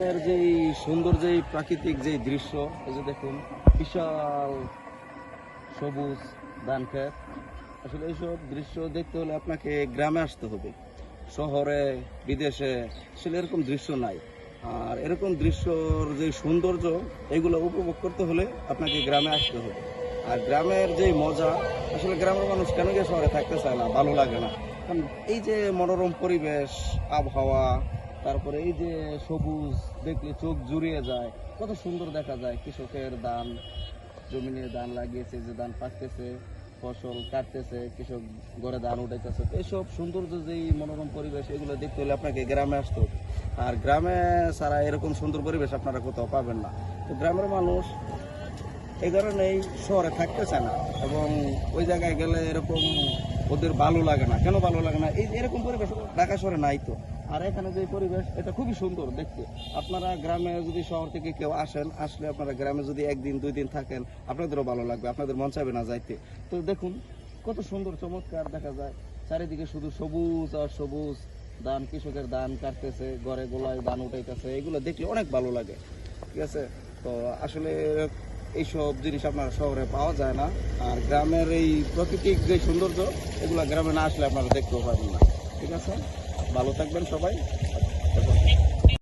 এর যেই সুন্দর যেই প্রাকৃতিক যেই দৃশ্য, এই যে দেখুন বিশাল সবুজ ধান ক্ষেত। আসলে এইসব দৃশ্য দেখতে হলে আপনাকে গ্রামে আসতে হবে, শহরে বিদেশে আসলে এরকম দৃশ্য নাই। আর এরকম দৃশ্যর যে সৌন্দর্য এগুলো উপভোগ করতে হলে আপনাকে গ্রামে আসতে হবে। আর গ্রামের যে মজা, আসলে গ্রামের মানুষ কেন গিয়ে শহরে থাকতে চায় না, ভালো লাগে না। কারণ এই যে মনোরম পরিবেশ, আবহাওয়া, তারপরে এই যে সবুজ দেখলে চোখ জুড়িয়ে যায়, কত সুন্দর দেখা যায়। কৃষকের ধান, জমিনে ধান লাগিয়েছে, যে ধান পাকতেছে, ফসল কাটতেছে, কৃষক ঘরে ধান উঠাইতেছে। এইসব সৌন্দর্য যেই মনোরম পরিবেশ, এগুলো দেখতে হলে আপনাকে গ্রামে আসতে হবে। আর গ্রামে ছাড়া এরকম সুন্দর পরিবেশ আপনারা কোথাও পাবেন না। তো গ্রামের মানুষ এই কারণেই শহরে থাকতে চায় না, এবং ওই জায়গায় গেলে এরকম ওদের ভালো লাগে না। কেন ভালো লাগে না? এই এরকম পরিবেশ ঢাকা শহরে নাই তো। আর এখানে যে পরিবেশ, এটা খুবই সুন্দর দেখতে। আপনারা গ্রামে যদি শহর থেকে কেউ আসলে আপনারা গ্রামে যদি একদিন 2 দিন থাকেন, আপনাদেরও ভালো লাগবে, আপনাদের মন চাইবে না যাইতে। তো দেখুন কত সুন্দর চমৎকার দেখা যায়, চারিদিকে শুধু সবুজ আর সবুজ। ধান, কৃষকের ধান কাটতেছে, ঘরে গোলায় ধান উঠাইতেছে, এগুলো দেখলে অনেক ভালো লাগে। ঠিক আছে? তো আসলে এইসব জিনিস আপনার শহরে পাওয়া যায় না। আর গ্রামের এই প্রাকৃতিক যে সৌন্দর্য, এগুলো গ্রামে না আসলে আপনারা দেখতেও পাবেন না। ঠিক আছে? ভালো থাকবেন সবাই।